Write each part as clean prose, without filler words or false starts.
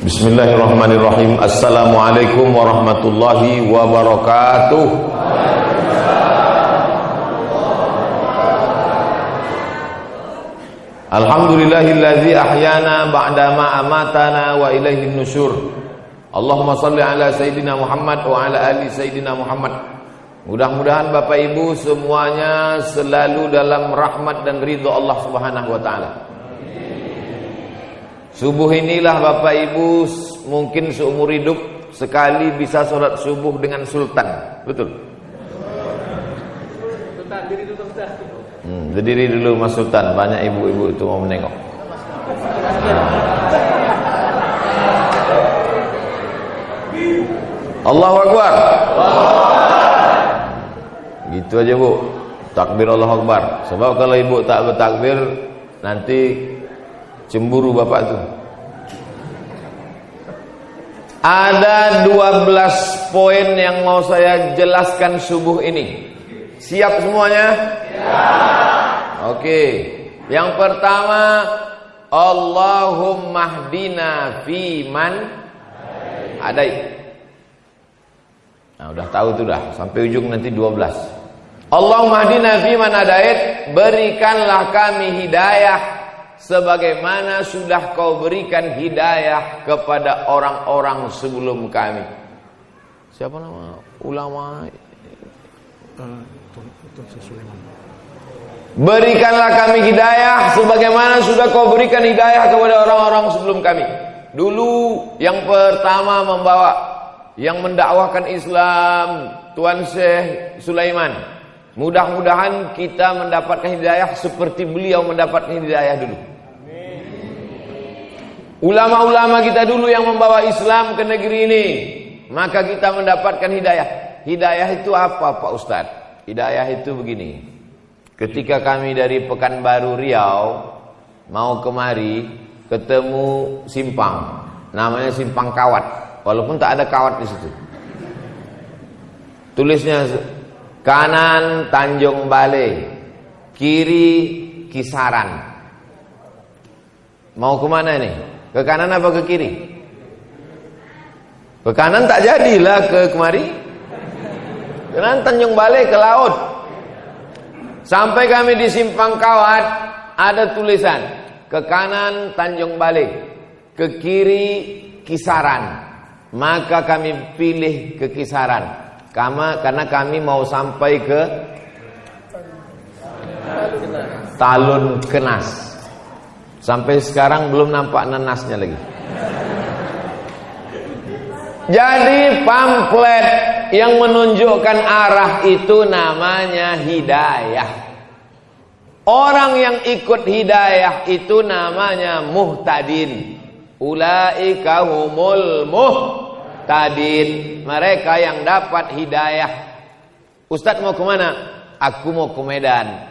Bismillahirrahmanirrahim. Assalamualaikum warahmatullahi wabarakatuh. Alhamdulillahilladzi ahyana ba'dama amatana wa ilaihin nusyur. Allahumma salli ala Sayyidina Muhammad wa ala ali Sayyidina Muhammad. Mudah-mudahan Bapak Ibu semuanya selalu dalam rahmat dan ridho Allah Subhanahu wa taala. Subuh inilah Bapak Ibu mungkin seumur hidup sekali bisa sholat subuh dengan sultan. Betul? Sultan, diri dulu Ustaz. Berdiri dulu Mas Sultan. Banyak ibu-ibu itu mau menengok. Allahu Akbar. Gitu aja Bu. Takbir Allahu Akbar. Sebab kalau ibu tak bertakbir nanti cemburu bapak tuh. Ada 12 poin yang mau saya jelaskan subuh ini. Siap semuanya? Siap. Oke. Yang pertama, Allahumma hdina fiman hadait. Nah, udah tahu tuh dah, sampai ujung nanti 12. Allahumma hdina fiman hadait, berikanlah kami hidayah sebagaimana sudah kau berikan hidayah kepada orang-orang sebelum kami. Siapa nama ulama? Berikanlah kami hidayah sebagaimana sudah kau berikan hidayah kepada orang-orang sebelum kami. Dulu yang pertama membawa, yang mendakwahkan Islam, Tuan Syekh Sulaiman. Mudah-mudahan kita mendapatkan hidayah seperti beliau mendapatkan hidayah dulu. Ulama-ulama kita dulu yang membawa Islam ke negeri ini, maka kita mendapatkan hidayah. Hidayah itu apa Pak Ustadz? Hidayah itu begini. Ketika kami dari Pekanbaru Riau mau kemari, ketemu simpang, namanya Simpang Kawat, walaupun tak ada kawat di situ. Tulisnya kanan Tanjung Balai, kiri Kisaran. Mau kemana ini? Ke kanan apa ke kiri? Ke kanan tak jadilah ke kemari. Kanan Tanjung Balai ke laut. Sampai kami di Simpang Kawat, ada tulisan ke kanan Tanjung Balai, ke kiri Kisaran. Maka kami pilih ke Kisaran. Karena kami mau sampai ke Talun Kenas. Sampai sekarang belum nampak nenasnya lagi. Jadi pamflet yang menunjukkan arah itu namanya hidayah. Orang yang ikut hidayah itu namanya muhtadin. Ulaika humul muhtadin. Mereka yang dapat hidayah. Ustadz mau kemana? Aku mau ke Medan.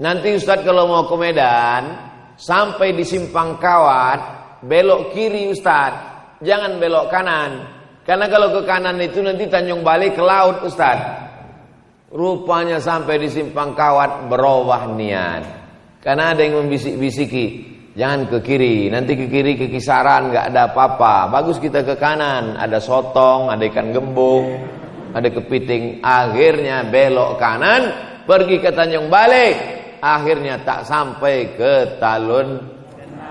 Nanti Ustadz kalau mau ke Medan, sampai di Simpang Kawat, belok kiri Ustadz. Jangan belok kanan. Karena kalau ke kanan itu nanti Tanjung Balai ke laut Ustadz. Rupanya sampai di Simpang Kawat berubah niat. Karena ada yang membisik-bisiki, jangan ke kiri, nanti ke kiri ke Kisaran gak ada apa-apa. Bagus kita ke kanan, ada sotong, ada ikan gembung, ada kepiting. Akhirnya belok kanan, pergi ke Tanjung Balai. Akhirnya tak sampai ke Talun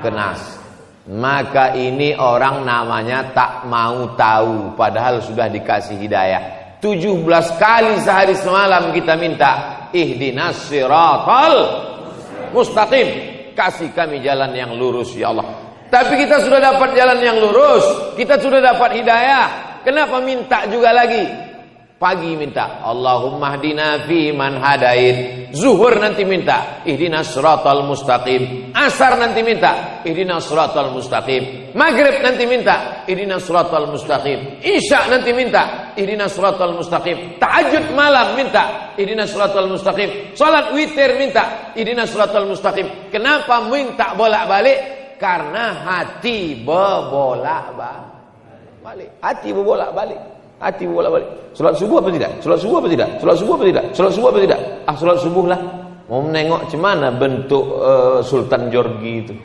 Kenas. Maka ini orang namanya tak mau tahu, padahal sudah dikasih hidayah. 17 kali sehari semalam kita minta ihdinas siratal mustaqim, kasih kami jalan yang lurus ya Allah. Tapi kita sudah dapat jalan yang lurus, kita sudah dapat hidayah, kenapa minta juga lagi? Pagi minta Allahumma hdina fi man hadait, zuhur nanti minta ihdinas siratal mustaqim, asar nanti minta ihdinas siratal mustaqim, maghrib nanti minta ihdinas siratal mustaqim, isya nanti minta ihdinas siratal mustaqim, tahajud malam minta ihdinas siratal mustaqim, salat witir minta ihdinas siratal mustaqim. Kenapa minta bolak-balik? Karena hati berbolak-balik. Hati berbolak-balik. Hati bolak-balik. Salat subuh apa tidak? Salat subuh apa tidak? Salat subuh apa tidak? Salat subuh apa tidak? Ah, salat subuh lah. Mau menengok cemana bentuk Sultan Jorgi itu.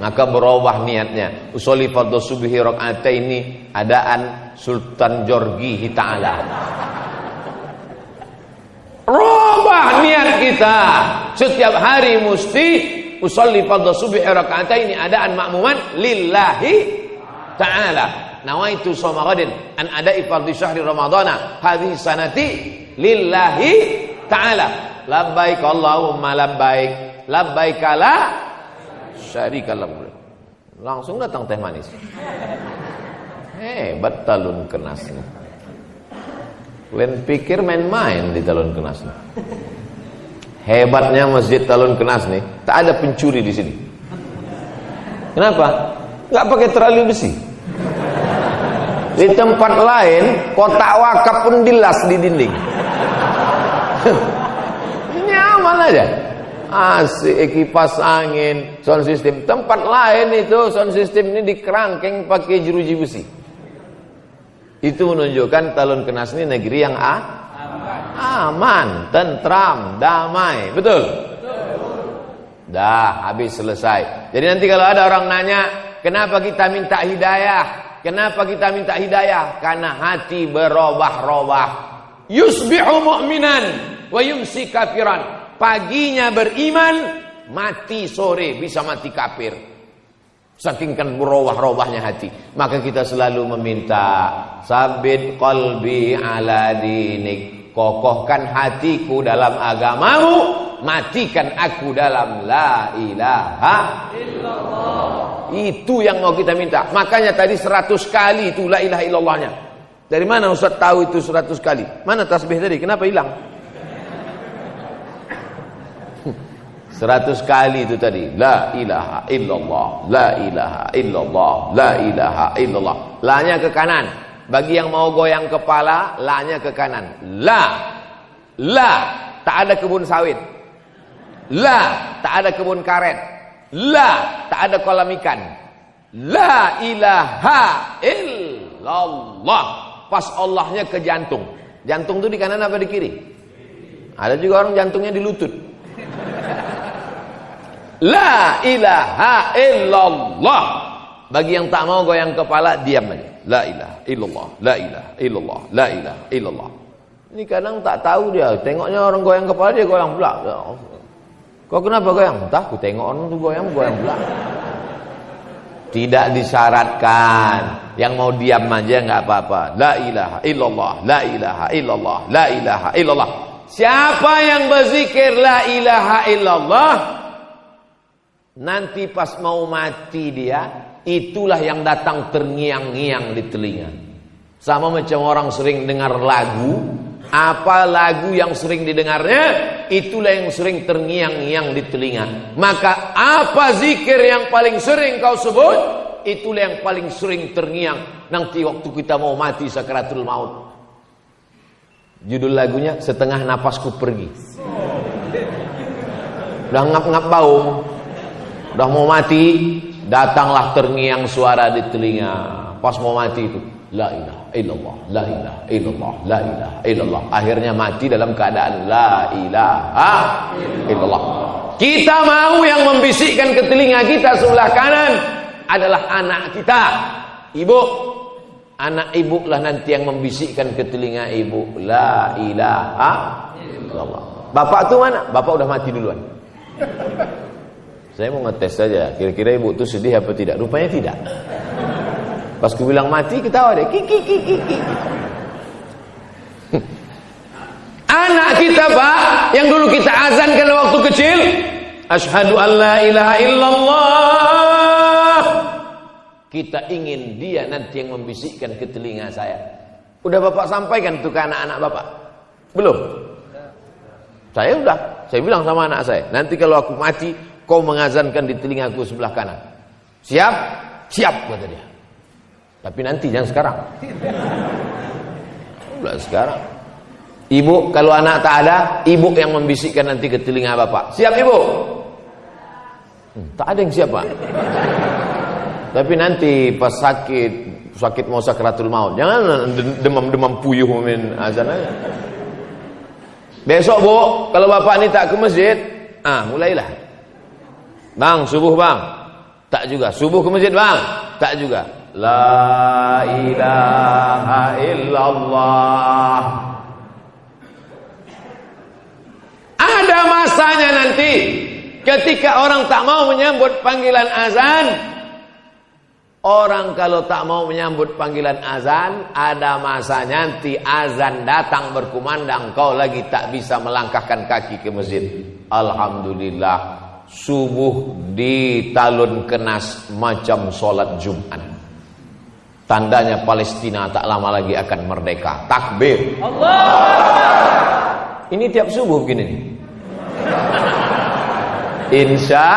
maka berubah niatnya. Usolli fardhu subhi rakaataini adaan Sultan Jorgi Ta'ala. Rubah niat kita. Setiap hari mesti usolli fardhu subhi rakaataini adaan makmuman lillahi ta'ala. Nawaitu shoma ghadin an ada'i fardhi syahri ramadhana hadhihi sanati lillahi ta'ala. Labbaik Allahumma labbaik, labbaik la syarika lak. Langsung datang teh manis. Hebat talun kenas. Kalian pikir main-main di talun kenas. Hebatnya masjid talun kenas nih, tak ada pencuri di sini. Kenapa? Enggak pakai terali besi. Di tempat lain kotak wakaf pun dilas di dinding. Nyaman aja. Asik, kipas angin, sound system. Tempat lain itu sound system ini dikerangkeng pakai jeruji besi. Itu menunjukkan talun kenas ini negeri yang aman, tentram, damai. Betul? Dah, habis selesai. Jadi nanti kalau ada orang nanya, kenapa kita minta hidayah? Kenapa kita minta hidayah? Karena hati berubah-ubah. Yusbihu mu'minan wa yumsi kafiran. Paginya beriman, mati sore bisa mati kafir. Saking kan berubah-ubahnya hati. Maka kita selalu meminta, sabit qalbi ala dinik. Kokohkan hatiku dalam agamamu, matikan aku dalam la ilaha illallah. Itu yang mau kita minta. Makanya tadi 100 kali itu la ilaha illallahnya. Dari mana Ustaz tahu itu 100 kali? Mana tasbih tadi? Kenapa hilang? 100 kali itu tadi. La ilaha illallah, la ilaha illallah, la ilaha illallah. La-nya ke kanan. Bagi yang mau goyang kepala, la-nya ke kanan. La, tak ada kebun sawit. La, tak ada kebun karet. La, tak ada kolam ikan. La ilaha illallah. Pas Allahnya ke jantung. Jantung itu di kanan apa di kiri? Ada juga orang jantungnya di lutut. La ilaha illallah. Bagi yang tak mau goyang kepala, diam aja. La ilaha illallah, la ilaha illallah, la ilaha illallah. Ini kadang tak tahu dia. Tengoknya orang goyang kepala, dia goyang pula. Kau kenapa goyang? Entah, aku tengok orang tu goyang pula. Tidak disyaratkan. Yang mau diam aja enggak apa-apa. La ilaha illallah, la ilaha illallah, la ilaha illallah. Siapa yang berzikir la ilaha illallah, nanti pas mau mati dia, itulah yang datang terngiang-ngiang di telinga. Sama macam orang sering dengar lagu, apa lagu yang sering didengarnya, itulah yang sering terngiang-ngiang di telinga. Maka apa zikir yang paling sering kau sebut, itulah yang paling sering terngiang nanti waktu kita mau mati sakaratul maut. Judul lagunya Setengah Napasku Pergi. Udah ngap-ngap bau, udah mau mati, datanglah terngiang suara di telinga. Pas mau mati itu, la ilaha illallah, la ilaha illallah, la ilaha illallah. Akhirnya mati dalam keadaan la ilaha illallah. Kita mau yang membisikkan ke telinga kita sebelah kanan adalah anak kita, ibu. Anak ibu lah nanti yang membisikkan ke telinga ibu, la ilaha illallah. Bapak tu mana? Bapak udah mati duluan. Saya mau ngetes saja, kira-kira ibu tu sedih apa tidak? Rupanya tidak. Pas ku bilang mati, ketawa deh. Kiki. Anak kita, Pak, yang dulu kita azankan waktu kecil, asyhadu an la ilaha illallah. Kita ingin dia nanti yang membisikkan ke telinga saya. Udah Bapak sampaikan itu ke anak-anak Bapak? Belum? Saya udah. Saya bilang sama anak saya, nanti kalau aku mati, kau mengazankan di telingaku sebelah kanan. Siap? Siap, kata dia. Tapi nanti, jangan sekarang. Udah sekarang. Ibu, kalau anak tak ada, ibu yang membisikkan nanti ke telinga Bapak. Siap, Ibu? Tak ada yang siap, Pak. Tapi nanti pas sakit mau sakaratul maut, jangan demam-demam puyuh min azan aja. Besok, Bu, kalau Bapak ini tak ke masjid, mulailah. Bang, subuh bang. Tak juga. Subuh ke masjid bang? Tak juga. La ilaha illallah. Ada masanya nanti ketika orang tak mau menyambut panggilan azan. Orang kalau tak mau menyambut panggilan azan, ada masanya nanti azan datang berkumandang, kau lagi tak bisa melangkahkan kaki ke masjid. Alhamdulillah, subuh di talun kenas macam solat Jumat. Tandanya Palestina tak lama lagi akan merdeka. Takbir. Allah. Ini tiap subuh begini nih. Insya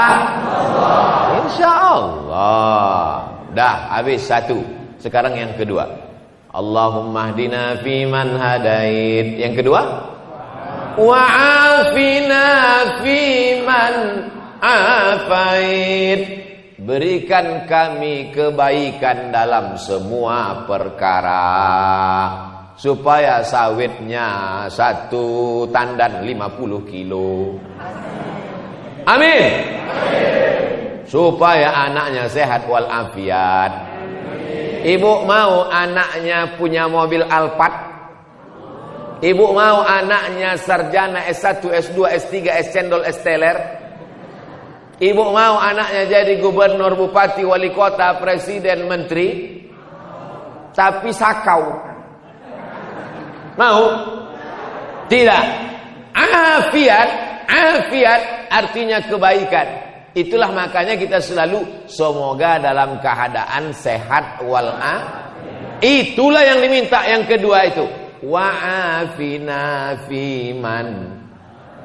Allah. Dah habis satu. Sekarang yang kedua. Allahumma hdina fiman hadait. Yang kedua, wa'afina fiman afait. Berikan kami kebaikan dalam semua perkara, supaya sawitnya satu tandan 50 kilo. Amin. Supaya anaknya sehat walafiat. Ibu mau anaknya punya mobil Alphard? Ibu mau anaknya sarjana S1, S2, S3, S cendol, S teler? Ibu mau anaknya jadi gubernur, bupati, wali kota, presiden, menteri? Tapi sakau. Mau? Tidak. Afiat artinya kebaikan. Itulah makanya kita selalu semoga dalam keadaan sehat walafiat. Itulah yang diminta yang kedua itu. Wa'afina fiman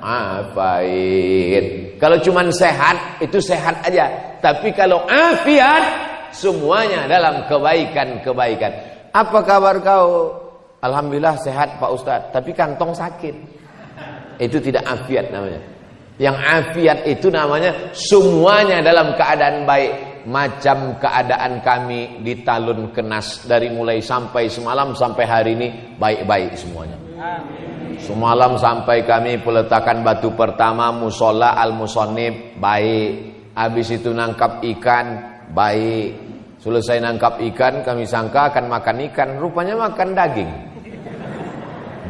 afait. Kalau cuman sehat, itu sehat aja. Tapi kalau afiat, semuanya dalam kebaikan-kebaikan. Apa kabar kau? Alhamdulillah sehat Pak Ustadz. Tapi kantong sakit. Itu tidak afiat namanya. Yang afiat itu namanya semuanya dalam keadaan baik. Macam keadaan kami di talun kenas. Dari mulai sampai semalam sampai hari ini baik-baik semuanya. Semalam sampai kami peletakan batu pertama musola al-musonib, baik. Habis itu nangkap ikan, baik. Selesai nangkap ikan, kami sangka akan makan ikan, rupanya makan daging,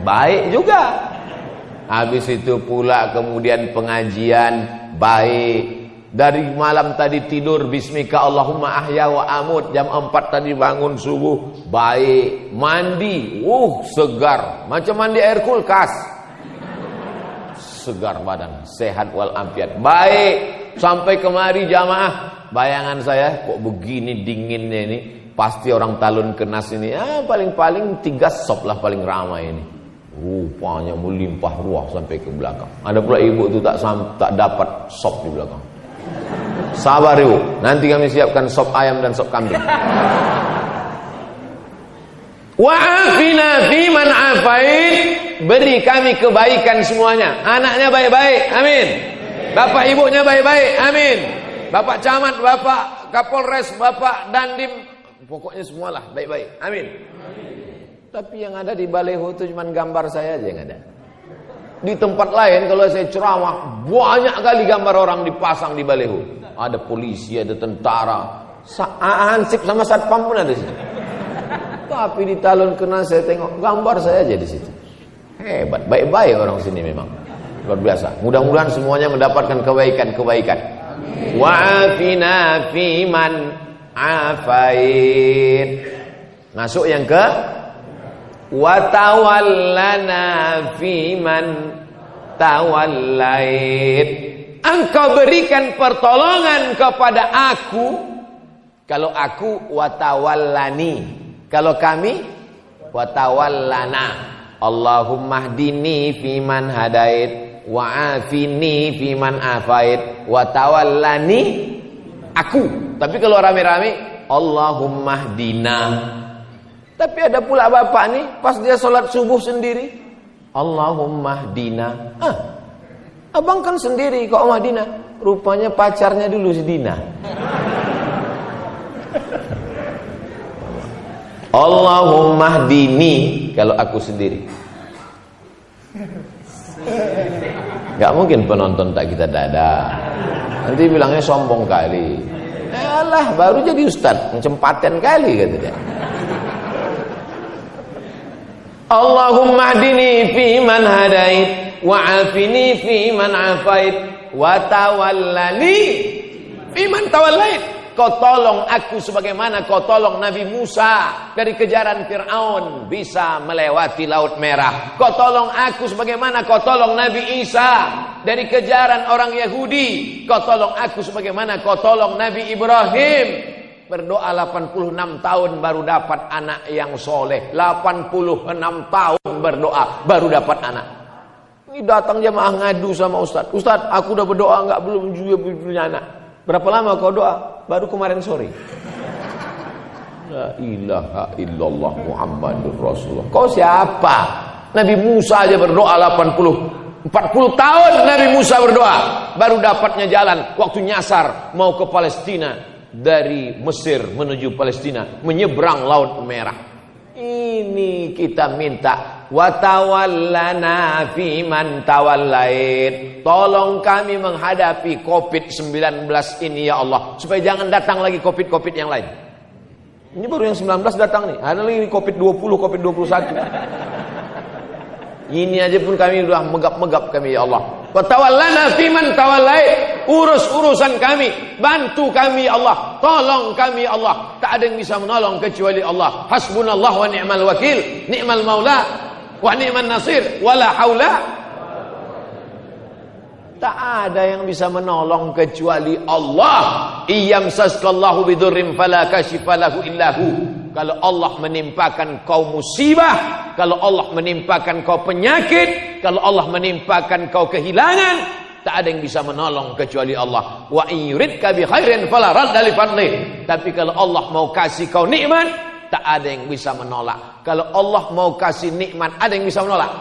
baik juga. Habis itu pula kemudian pengajian, baik. Dari malam tadi tidur bismika Allahumma ahya wa amut, jam 4 tadi bangun subuh, baik. Mandi, segar, macam mandi air kulkas, segar badan, sehat walafiat, baik. Sampai kemari jamaah, bayangan saya kok begini dinginnya ini, pasti orang talun kenas ini, paling-paling 3 sop lah paling ramai ini. Rupanya melimpah ruah sampai ke belakang. Ada pula ibu itu tak dapat sop di belakang. Sabar ibu, nanti kami siapkan sop ayam dan sop kambing. Wa'afina fiman afait. Beri kami kebaikan semuanya. Anaknya baik-baik, amin. Bapak ibunya baik-baik, amin. Bapak camat, bapak kapolres, bapak dandim, pokoknya semualah baik-baik, amin. Tapi yang ada di baleho itu cuma gambar saya aja yang ada. Di tempat lain kalau saya ceramah, banyak kali gambar orang dipasang di baleho. Ada polisi, ada tentara, ansip sama satpam pun ada di situ. Tapi di talun kenas saya tengok gambar saya aja di situ. Hebat, baik-baik orang sini memang. Luar biasa. Mudah-mudahan semuanya mendapatkan kebaikan-kebaikan. Wa'afina fiman afait. Masuk yang ke watawallana fiman tawallait. Engkau berikan pertolongan kepada aku. Kalau aku watawallani, kalau kami watawallana. Allahumma hdini fiman hadait, wa'afini fiman afait, watawallani aku. Tapi kalau rame-rame Allahumma hdina. Tapi ada pula bapak nih, pas dia sholat subuh sendiri, Allahumma hdina. Abang kan sendiri kok Madinah. Rupanya pacarnya dulu si Dina. Allahumma hdini kalau aku sendiri. Gak mungkin penonton tak kita dada. Nanti bilangnya sombong kali. Alah, baru jadi ustaz, cempaten kali kata dia. Allahumma hdini fi man hadait wa afini fi man afait wa tawallani fi man tawallait. Kau tolong aku sebagaimana kau tolong Nabi Musa dari kejaran Fir'aun bisa melewati Laut Merah. Kau tolong aku sebagaimana kau tolong Nabi Isa dari kejaran orang Yahudi. Kau tolong aku sebagaimana kau tolong Nabi Ibrahim. Berdoa 86 tahun baru dapat anak yang soleh. 86 tahun berdoa baru dapat anak. Ini datang jemaah ngadu sama Ustaz. Ustaz, aku udah berdoa belum juga punya anak. Berapa lama kau doa? Baru kemarin sore. La ilaha illallah Muhammadur Rasulullah. Kau siapa? Nabi Musa aja berdoa 40 tahun Nabi Musa berdoa baru dapatnya jalan waktu nyasar mau ke Palestina dari Mesir menuju Palestina menyeberang Laut Merah. Ini kita minta watawallana fi man tawallait. Tolong kami menghadapi Covid-19 ini ya Allah, supaya jangan datang lagi Covid yang lain. Ini baru yang 19 datang nih. Ada lagi Covid-20, Covid-21. Ini aja pun kami sudah megap-megap kami ya Allah. Watawallana fi man tawallait. Urus urusan kami, bantu kami ya Allah, tolong kami ya Allah. Tak ada yang bisa menolong kecuali Allah. Hasbunallah wa ni'mal wakil, ni'mal maula wa ni'man nasir, wala haula. Tak ada yang bisa menolong kecuali Allah. Iyamsaskallahu bidurrim fala kashifa lahu illahu. Kalau Allah menimpakan kau musibah, kalau Allah menimpakan kau penyakit, kalau Allah menimpakan kau kehilangan, tak ada yang bisa menolong kecuali Allah. Wa in yuridka bi khairin fala radda li fadlih. Tapi kalau Allah mau kasih kau nikmat, tak ada yang bisa menolak. Kalau Allah mau kasih nikmat, ada yang bisa menolak?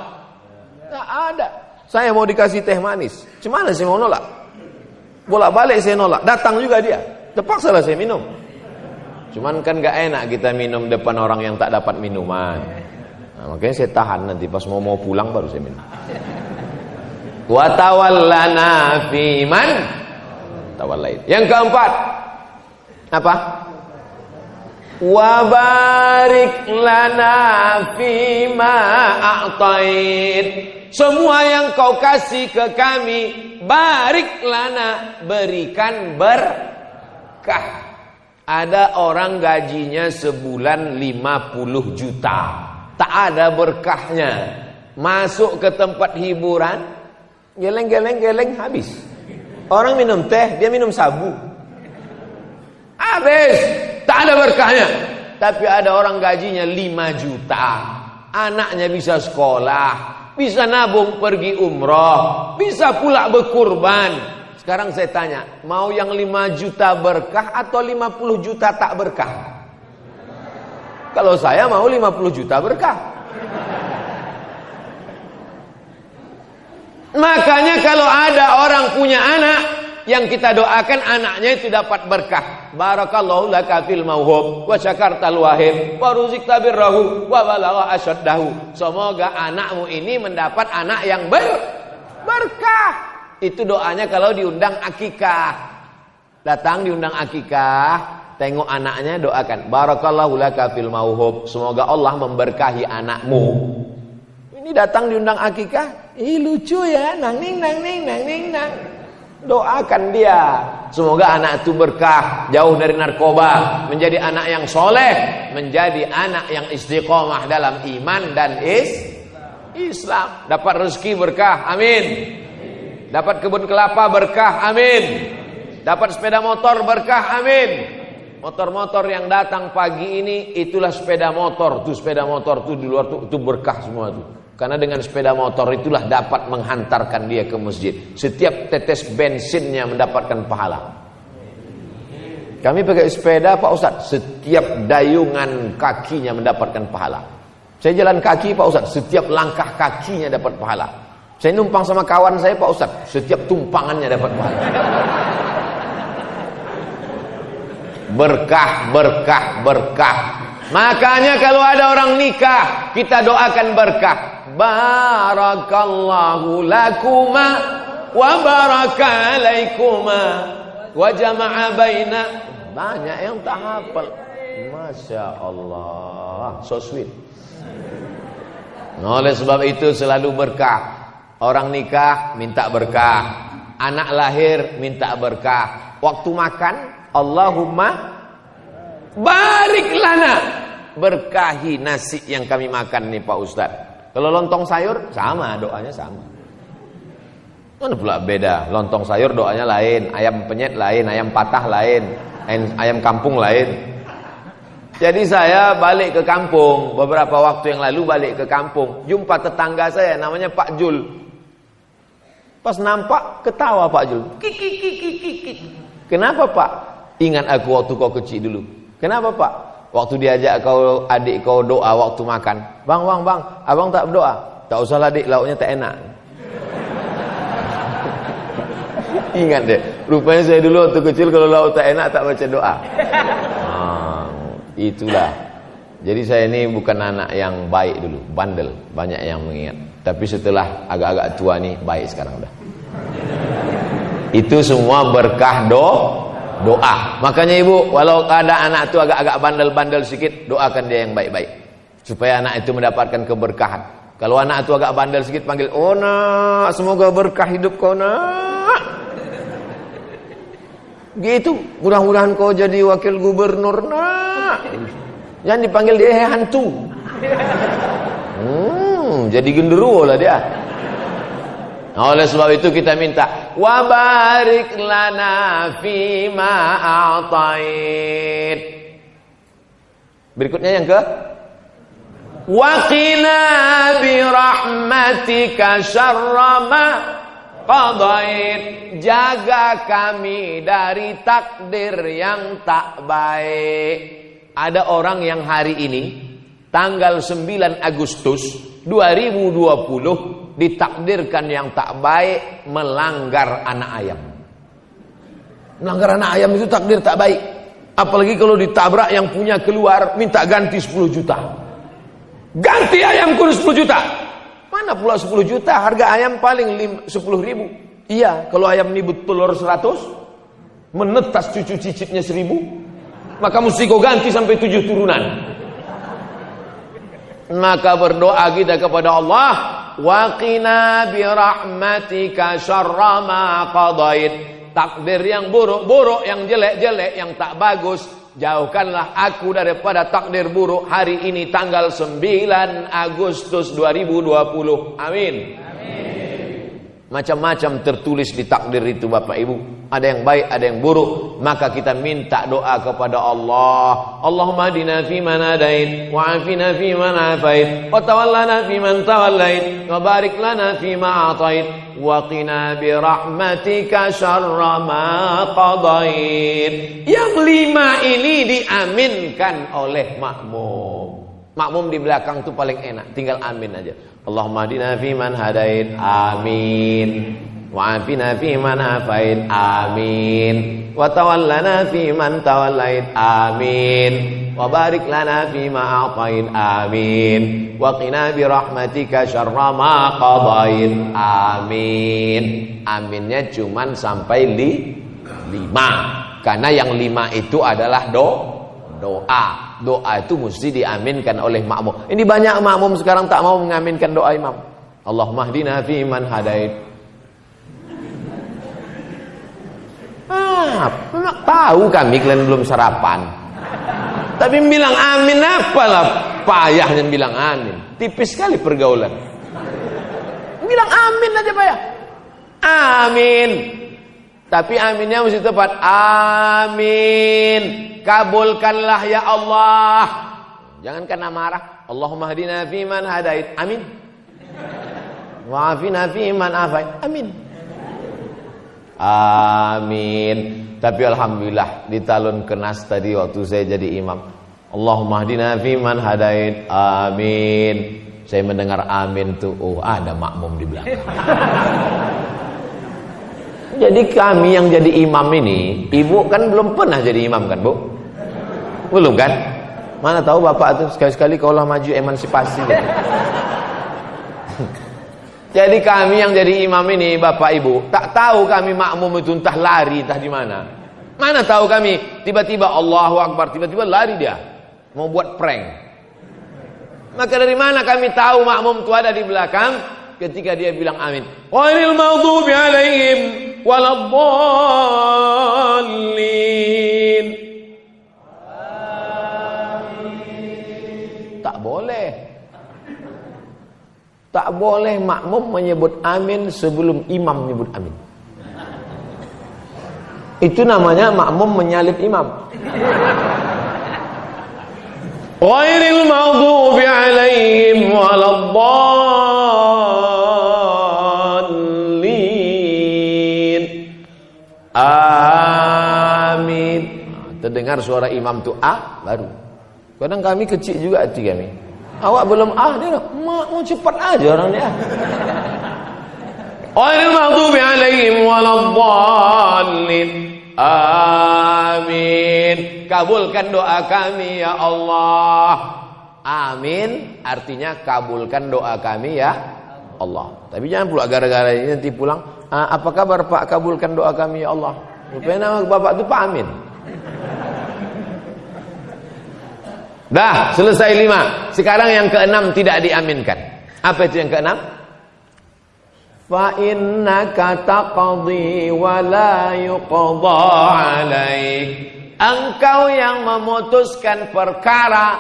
Tak ada. Saya mau dikasih teh manis, gimana saya mau nolak? Bolak-balik saya nolak. Datang juga dia, terpaksa lah saya minum. Cuman kan gak enak kita minum depan orang yang tak dapat minuman. Nah, makanya saya tahan, nanti pas mau pulang baru saya minum. Wa tawallana fi man tawallait. Yang keempat apa? Wa barik lana fi ma a'tait. Semua yang kau kasih ke kami, barik lana, berikan berkah. Ada orang gajinya sebulan 50 juta, tak ada berkahnya. Masuk ke tempat hiburan, geleng habis. Orang minum teh, dia minum sabu, habis, tak ada berkahnya. Tapi ada orang gajinya 5 juta, anaknya bisa sekolah, bisa nabung pergi umroh, bisa pula berkurban. Sekarang saya tanya, mau yang 5 juta berkah atau 50 juta tak berkah? Kalau saya mau 50 juta berkah. Makanya kalau ada orang punya anak, yang kita doakan anaknya itu dapat berkah. Barakallahu laka fil mauhub wa syakartal wahib wa ruzikta birrahu wa balagha asyaddahu. Semoga anakmu ini mendapat anak yang berkah. Itu doanya kalau diundang akikah. Datang diundang akikah, tengok anaknya, doakan barakallahu laka fil mauhub, semoga Allah memberkahi anakmu. Ini datang diundang akikah, lucu ya, nang ning. Doakan dia, semoga anak itu berkah, jauh dari narkoba, menjadi anak yang soleh, menjadi anak yang istiqomah dalam iman dan Islam. Dapat rezeki berkah, amin. Dapat kebun kelapa berkah, amin. Dapat sepeda motor berkah, amin. Motor-motor yang datang pagi ini, itulah sepeda motor. Tuh sepeda motor tuh di luar tuh, itu berkah semua tuh. Karena dengan sepeda motor itulah dapat menghantarkan dia ke masjid. Setiap tetes bensinnya mendapatkan pahala. Kami pakai sepeda Pak Ustaz, setiap dayungan kakinya mendapatkan pahala. Saya jalan kaki Pak Ustaz, setiap langkah kakinya dapat pahala. Saya numpang sama kawan saya Pak Ustaz, setiap tumpangannya dapat pahala. Berkah. Makanya kalau ada orang nikah, kita doakan berkah. Barakallahu lakuma wa baraka alaikuma wa jama'a baina Banyak yang tak hafal. Masya Allah, so sweet. Oleh sebab itu selalu berkah. Orang nikah minta berkah, anak lahir minta berkah. Waktu makan, Allahumma barik lana, berkahi nasi yang kami makan nih Pak Ustadz. Kalau lontong sayur sama, doanya sama. Mana pula beda? Lontong sayur doanya lain, ayam penyet lain, ayam patah lain, ayam kampung lain. Jadi saya balik ke kampung, beberapa waktu yang lalu balik ke kampung, jumpa tetangga saya namanya Pak Jul. Pas nampak ketawa Pak Jul. Kik. Kenapa Pak? Ingat aku waktu kau kecil dulu. Kenapa Pak? Waktu diajak kau adik kau doa waktu makan. Bang, abang tak berdoa. Tak usah adik, lauknya tak enak. Ingat deh, rupanya saya dulu waktu kecil kalau lauk tak enak tak baca doa. Itulah. Jadi saya ini bukan anak yang baik dulu, bandel, banyak yang mengingat. Tapi setelah agak-agak tua nih baik sekarang udah. Itu semua berkah doa. Makanya ibu, walau ada anak itu agak-agak bandel-bandel sedikit, doakan dia yang baik-baik supaya anak itu mendapatkan keberkahan. Kalau anak itu agak bandel sedikit, panggil, "Oh nak, semoga berkah hidup kau nak." Gitu, mudah-mudahan kau jadi wakil gubernur nak. Jangan dipanggil dia hantu. Jadi genderuwo lah dia. Nah, oleh sebab itu kita minta wa barik lana fima a'tait. Berikutnya yang ke wa qina bi rahmatika syarra ma qadait. Jaga kami dari takdir yang tak baik. Ada orang yang hari ini tanggal 9 Agustus 2020 ditakdirkan yang tak baik melanggar anak ayam. Melanggar anak ayam itu takdir tak baik. Apalagi kalau ditabrak yang punya keluar minta ganti 10 juta. Ganti ayam kurus 10 juta. Mana pula 10 juta? Harga ayam paling 10.000. Iya, kalau ayam ini bertelur 100, menetas cucu cicitnya 1000, maka mesti kau ganti sampai 7 turunan. Maka berdoa kita kepada Allah, wa qina bi rahmatika syarra ma qadait. Takdir yang buruk-buruk, yang jelek-jelek, yang tak bagus, jauhkanlah aku daripada takdir buruk hari ini tanggal 9 Agustus 2020. Amin. Macam-macam tertulis di takdir itu Bapak Ibu. Ada yang baik, ada yang buruk. Maka kita minta doa kepada Allah. Allahumma hadina fi man hadait, wa afina fi man afait, wa tawallana fi man tawallait, wa barik lana fi ma atait, wa qina bi rahmatika syarra ma qadait. Yang 5 ini diaminkan oleh makmum. Makmum di belakang itu paling enak, tinggal amin aja. Allahumma hadina fi man hadait, amin. Wa afina fi man afait, amin. Wa tawallana fi man tawallait, amin. Wa barik lana fi ma a'tait, amin. Wa qina bi rahmatika syarra ma qadait, amin. Aminnya cuman sampai 5. Karena yang 5 itu adalah doa. Doa itu mesti diaminkan oleh makmum. Ini banyak makmum sekarang tak mau mengaminkan doa imam. Allahumma hdina fi man hadait. Memang tahu kami kalian belum sarapan. Tapi bilang amin apalah payahnya bilang amin. Tipis sekali pergaulan. Bilang amin aja payah. Amin. Tapi aminnya mesti tepat. Amin. Kabulkanlah ya Allah. Jangan kena marah. Allahumma hadina fi man hadait. Amin. Wa afina fi man afait. Amin. Amin. Tapi alhamdulillah di talun kenas tadi waktu saya jadi imam. Allahumma hadina fi man hadait. Amin. Saya mendengar amin tuh. Oh, ada makmum di belakang. Jadi kami yang jadi imam ini, ibu kan belum pernah jadi imam kan, Bu? Belum kan? Mana tahu bapak tuh sekali-sekali kalau maju emansipasi. Jadi kami yang jadi imam ini, bapak ibu, tak tahu kami makmum itu entah lari entah di mana. Mana tahu kami, tiba-tiba Allahu Akbar, tiba-tiba lari dia. Mau buat prank. Maka dari mana kami tahu makmum itu ada di belakang ketika dia bilang amin. Ghairil maghdubi alaihim waladdallin. Tak boleh. Tak boleh makmum menyebut amin sebelum imam menyebut amin. Itu namanya makmum menyalip imam. Ghairil maghdubi alaihim waladdallin. Amin. Terdengar suara imam tu baru. Kadang kami kecil juga hati kami. Awak belum dia nak, mau cepat aja orang ni Ghairil maghdubi alaihim waladdallin. Amin. Kabulkan doa kami ya Allah. Amin artinya kabulkan doa kami ya Allah. Tapi jangan pula gara-gara ini nanti pulang, apa kabar Pak, kabulkan doa kami ya Allah. Rupanya nama bapak itu Pak Amin. Dah selesai 5. Sekarang yang ke-6 tidak diaminkan. Apa itu yang ke-6? Fa innaka taqdi wa la yuqda alaik. Engkau yang memutuskan perkara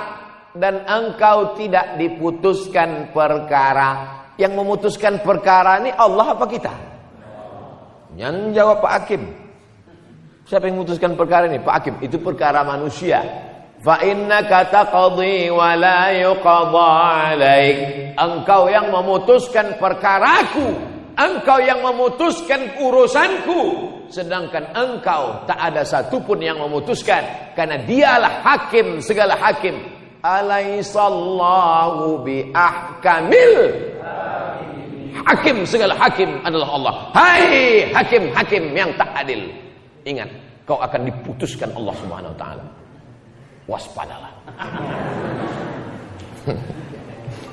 dan engkau tidak diputuskan perkara. Yang memutuskan perkara ini Allah apa kita? Yang jawab Pak Hakim. Siapa yang memutuskan perkara ini? Pak Hakim. Itu perkara manusia. Fa innaka taqdi wa la yuqda alaik. Engkau yang memutuskan perkaraku. Engkau yang memutuskan urusanku, sedangkan engkau tak ada satupun yang memutuskan, karena dialah hakim segala hakim. Alaihissallahu biahkamil hakim, segala hakim adalah Allah. Hai hakim-hakim yang tak adil, ingat kau akan diputuskan Allah Subhanahu wa taala. Waspadalah.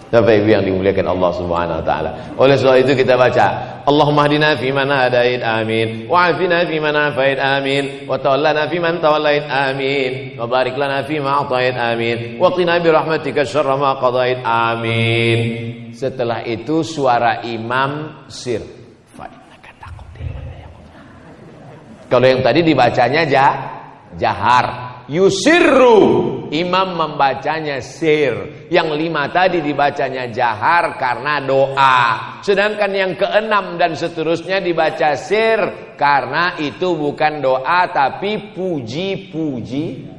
Bapak Ibu yang dimuliakan Allah Subhanahu wa taala. Oleh sebab itu kita baca, Allahumma hdina fi man hadait, amin. Wa afina fi man afait, amin. Wa tawallana fi man tawallait, amin. Wa barik lana fi ma atait, amin. Wa qina bi rahmatika syarra ma qadait, amin. Setelah itu suara imam sir. Fa innaka taqdi. Kalau yang tadi dibacanya jahar. Yusirru, imam membacanya sir. Yang 5 tadi dibacanya jahar karena doa. Sedangkan yang ke-6 dan seterusnya dibaca sir karena itu bukan doa tapi puji-puji.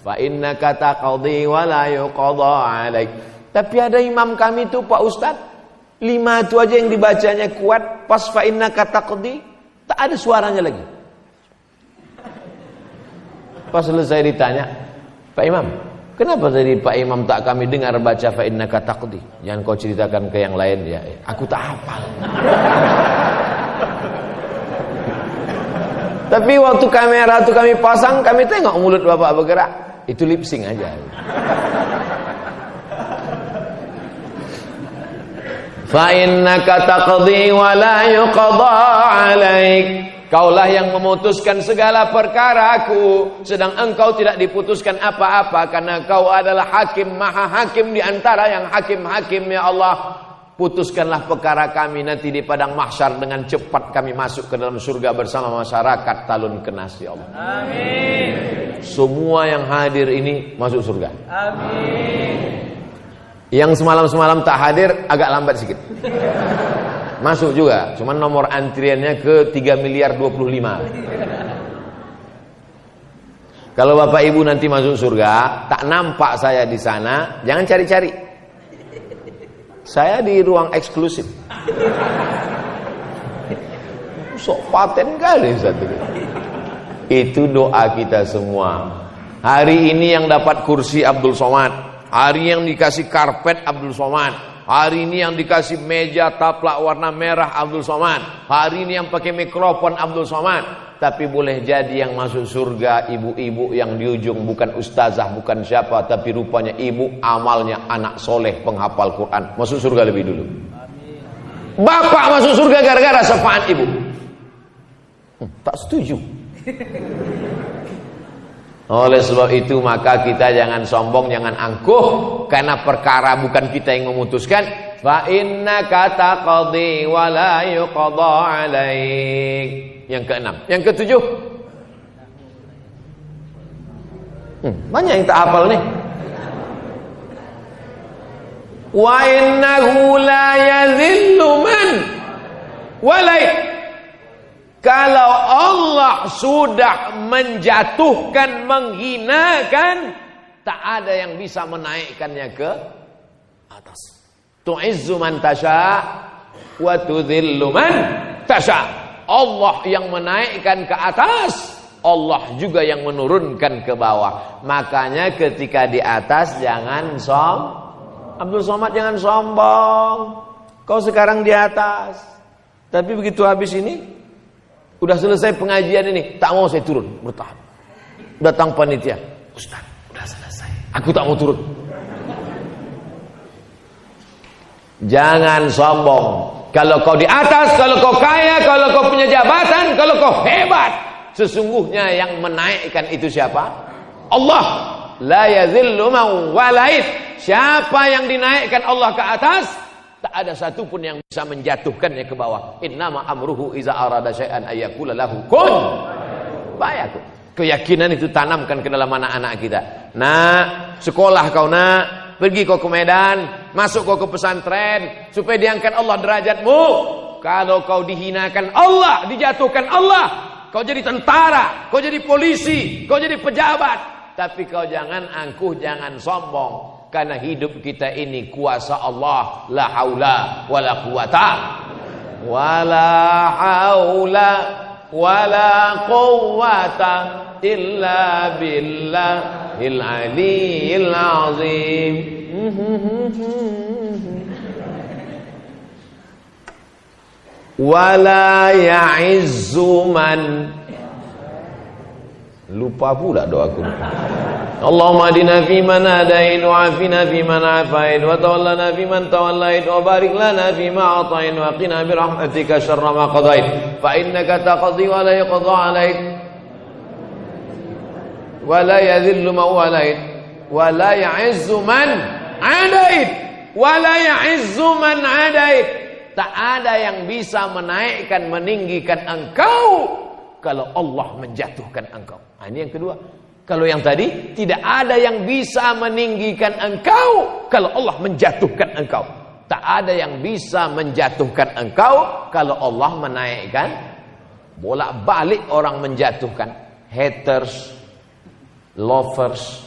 Fa innaka taqdi wa la yuqda alaik. Tapi ada imam kami itu Pak Ustaz, 5 itu aja yang dibacanya kuat, pas fa innaka taqdi tak ada suaranya lagi. Pas selesai ditanya, Pak Imam, kenapa tadi Pak Imam tak kami dengar baca fa innaka taqdi? Jangan kau ceritakan ke yang lain ya. Aku tak hafal. Tapi waktu kamera itu kami pasang, kami tengok mulut Bapak bergerak. Itu lip sync aja. Fa innaka taqdi wa la yuqda alaik. Kaulah yang memutuskan segala perkaraku, sedang engkau tidak diputuskan apa-apa, karena kau adalah hakim, maha hakim di antara yang hakim-hakim ya Allah. Putuskanlah perkara kami nanti di padang mahsyar, dengan cepat kami masuk ke dalam surga bersama masyarakat Talun Kenas ya Allah. Amin. Semua yang hadir ini masuk surga. Amin. Yang semalam-semalam tak hadir agak lambat sedikit. Masuk juga, cuman nomor antriannya ke 3.025.000. Kalau Bapak Ibu nanti masuk surga, tak nampak saya di sana, jangan cari-cari. Saya di ruang eksklusif. Sok paten kali satu. Itu doa kita semua. Hari ini yang dapat kursi Abdul Somad, hari yang dikasih karpet Abdul Somad, hari ini yang dikasih meja taplak warna merah Abdul Somad, hari ini yang pakai mikrofon Abdul Somad. Tapi boleh jadi yang masuk surga ibu-ibu yang di ujung bukan ustazah, bukan siapa, tapi rupanya ibu amalnya anak soleh penghafal Quran, masuk surga lebih dulu. Bapak masuk surga gara-gara syafaat ibu. Tak setuju. Oleh sebab itu maka kita jangan sombong, jangan angkuh, karena perkara bukan kita yang memutuskan. Fa innaka taqdi wa la yuqda 'alaik. Yang keenam, yang ketujuh. Banyak yang tak hafal nih. Wa innahu la yadhillu man walai. Kalau Allah sudah menjatuhkan, menghinakan, tak ada yang bisa menaikkannya ke atas. Tu'izzu man tasha wa tudhillu man tasha. Allah yang menaikkan ke atas, Allah juga yang menurunkan ke bawah. Makanya ketika di atas jangan Abdul Somad jangan sombong. Kau sekarang di atas, tapi begitu habis ini, udah selesai pengajian ini, tak mau saya turun, bertahan. Datang panitia, Ustaz, udah selesai, aku tak mau turun. Jangan sombong. Kalau kau di atas, kalau kau kaya, kalau kau punya jabatan, kalau kau hebat, sesungguhnya yang menaikkan itu siapa? Allah. La yazillu man walait. Siapa yang dinaikkan Allah ke atas, tak ada satupun yang bisa menjatuhkannya ke bawah. Innama amruhu iza arada syai'an ayyakula lahu kun fayakun. Keyakinan itu tanamkan ke dalam anak-anak kita. Nak, sekolah kau nak, pergi kau ke Medan, masuk kau ke pesantren, supaya diangkat Allah derajatmu. Kalau kau dihinakan Allah, dijatuhkan Allah, kau jadi tentara, kau jadi polisi, kau jadi pejabat, tapi kau jangan angkuh, jangan sombong. Karena hidup kita ini kuasa Allah. La haula wala quwata wala haula wala quwata illa billahil aliyyil azim. Wala ya'izzu man. Lupa pula doaku. Allahumma adina fi man hadain wa afina fi man afain wa tawallana fi man tawallait wa barik lana fi ma atain wa qina bi rahmatika syarra ma qadait fa innaka taqdi wa la yuqda 'alaik wa la yadhillu man walait wa la ya'izzu man 'adait wa la ya'izzu man 'adait. Tak ada yang bisa menaikkan, meninggikan engkau kalau Allah menjatuhkan engkau. Nah, ini yang kedua. Kalau yang tadi, tidak ada yang bisa meninggikan engkau kalau Allah menjatuhkan engkau. Tak ada yang bisa menjatuhkan engkau kalau Allah menaikkan. Bolak-balik orang menjatuhkan. Haters, lovers,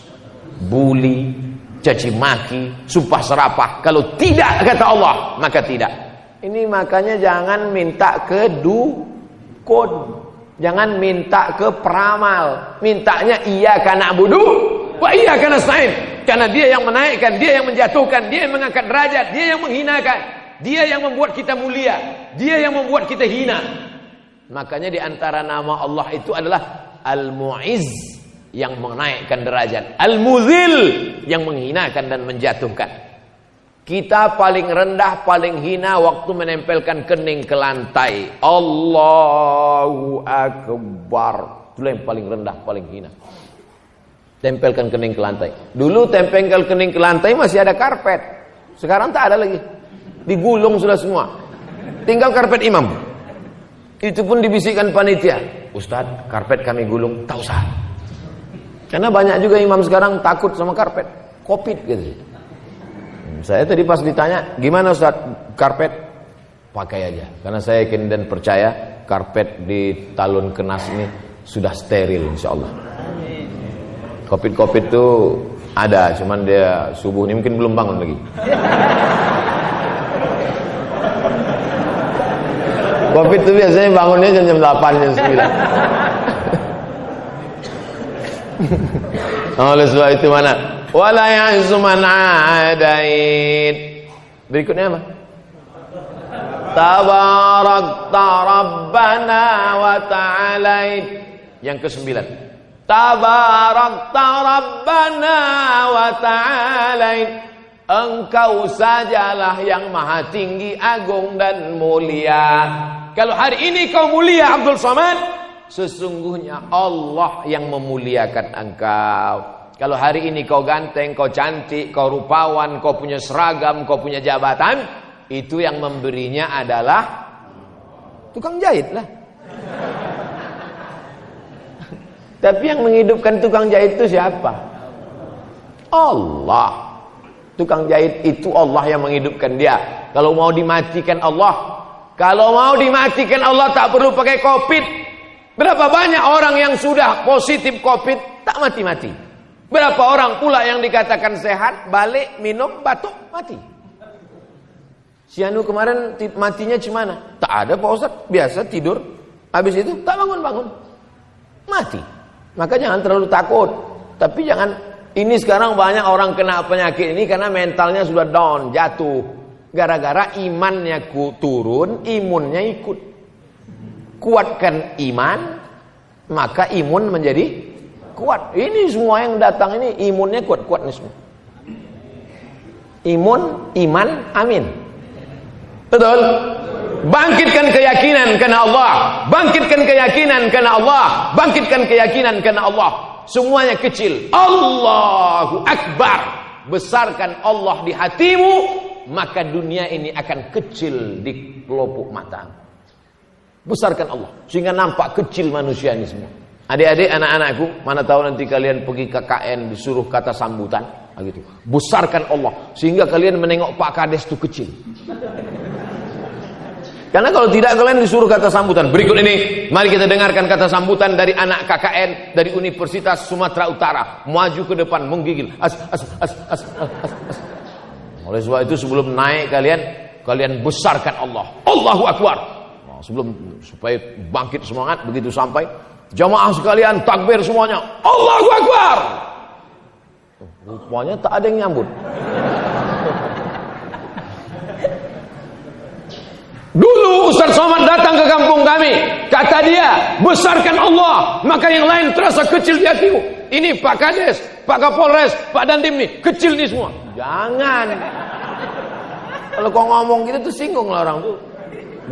bully, caci maki, sumpah serapah. Kalau tidak kata Allah, maka tidak. Ini makanya jangan minta ke dukun. Jangan minta ke peramal. Mintanya iyyaka na'budu wa iyyaka nasta'in. Karena dia yang menaikkan, dia yang menjatuhkan, dia yang mengangkat derajat, dia yang menghinakan, dia yang membuat kita mulia, dia yang membuat kita hina. Makanya di antara nama Allah itu adalah Al-Mu'izz, yang menaikkan derajat, Al-Muzil, yang menghinakan dan menjatuhkan. Kita paling rendah, paling hina waktu menempelkan kening ke lantai. Allahu Akbar. Itu yang paling rendah, paling hina. Tempelkan kening ke lantai. Dulu tempelkan kening ke lantai masih ada karpet. Sekarang tak ada lagi. Digulung sudah semua. Tinggal karpet imam. Itu pun dibisikkan panitia. Ustaz, karpet kami gulung. Tak usah. Karena banyak juga imam sekarang takut sama karpet. Covid gitu. Saya tadi pas ditanya, gimana Ustaz karpet? Pakai aja. Karena saya yakin dan percaya karpet di Talun Kenas ini sudah steril insyaallah. Covid itu ada, cuman dia subuh ini mungkin belum bangun lagi. Covid itu biasanya bangunnya jam 8, jam 9. Oleh sebab itu mana? Wala ya'izzu man 'adait. Berikutnya apa? Tabarakta Rabbana wa ta'alait. Yang ke-9. Tabarakta Rabbana wa ta'alait. Engkau sajalah yang maha tinggi, agung dan mulia. Kalau hari ini kau mulia Abdul Somad, Sesungguhnya Allah yang memuliakan engkau. Kalau hari ini kau ganteng, kau cantik, kau rupawan, kau punya seragam, kau punya jabatan, itu yang memberinya adalah tukang jahit lah. Tapi yang menghidupkan tukang jahit itu siapa? Allah. Tukang jahit itu Allah yang menghidupkan dia. Kalau mau dimatikan Allah, tak perlu pakai COVID. Berapa banyak orang yang sudah positif COVID tak mati-mati? Berapa orang pula yang dikatakan sehat, balik minum batuk mati? Si Anu kemarin matinya gimana? Tak ada Pak Ustaz, biasa tidur. Habis itu tak bangun-bangun, mati. Maka jangan terlalu takut. Tapi jangan, ini sekarang banyak orang kena penyakit ini karena mentalnya sudah down, jatuh. Gara-gara imannya turun, imunnya ikut. Kuatkan iman, maka imun menjadi kuat. Ini semua yang datang ini imunnya kuat-kuat nih semua. Imun, iman, amin. Betul? Bangkitkan keyakinan karena Allah. Bangkitkan keyakinan karena Allah. Bangkitkan keyakinan karena Allah. Semuanya kecil. Allahu Akbar. Besarkan Allah di hatimu, maka dunia ini akan kecil di pelupuk mata. Besarkan Allah sehingga nampak kecil manusia ini semua. Adik-adik, anak-anakku, mana tahu nanti kalian pergi ke KN disuruh kata sambutan, gitu. Besarkan Allah sehingga kalian menengok Pak Kades itu kecil. Karena kalau tidak kalian disuruh kata sambutan. Berikut ini, mari kita dengarkan kata sambutan dari anak KKN dari Universitas Sumatera Utara. Maju ke depan, menggigil. Oleh sebab itu sebelum naik kalian besarkan Allah. Allahu Akbar. Nah, supaya bangkit semangat, begitu sampai jamaah sekalian takbir semuanya. Allahu Akbar. Rupanya tak ada yang nyambut. Dulu Ustaz Somad datang ke kampung kami, kata dia, besarkan Allah, maka yang lain terasa kecil di hatimu. Ini Pak Kades, Pak Kapolres, Pak Dandim nih, kecil nih semua. Jangan. Kalau kau ngomong gitu tersinggung lah orang tuh.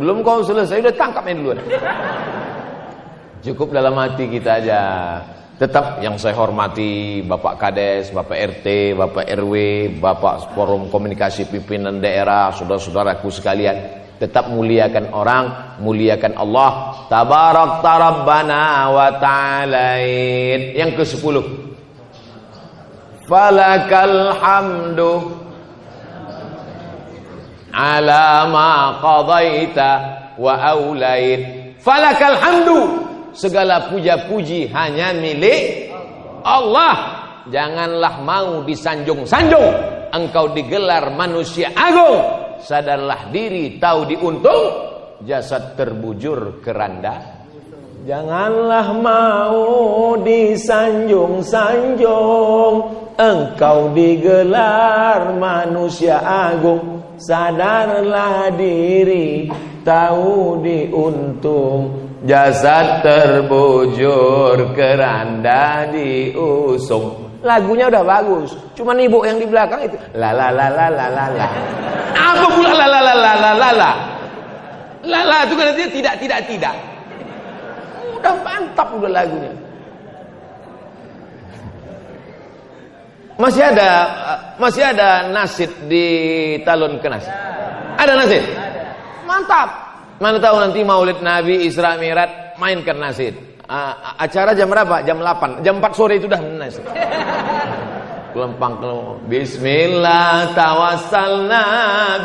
Belum kau selesai udah tangkapnya duluan. Cukup dalam hati kita aja. Tetap yang saya hormati Bapak Kades, Bapak RT, Bapak RW, Bapak Forum Komunikasi Pimpinan Daerah, saudara-saudaraku sekalian. Tetap muliakan orang, muliakan Allah. Tabarak Rabbana wa ta'alain. Yang ke-10. Falakal hamdu ala ma qadaita wa aulait. Falakal hamdu. Segala puja-puji hanya milik Allah. Janganlah mau disanjung-sanjung. Engkau digelar manusia agung. Sadarlah diri, tahu diuntung, jasad terbujur keranda. Janganlah mau disanjung-sanjung, engkau digelar manusia agung. Sadarlah diri, tahu diuntung, jasad terbujur keranda diusung. Lagunya udah bagus, cuman ibu yang di belakang itu la la la la la la la. Apa pula la la la la la la la? La la itu kan artinya tidak. Udah mantap udah lagunya. Masih ada nasid di Talun Kenas. Ada nasid? Mantap. Mana tahu nanti Maulid Nabi Isra Mi'raj mainkan nasid. Acara jam berapa? Jam 8. Jam 4 sore itu dah nasid. Kelempang. Bismillah tawassalna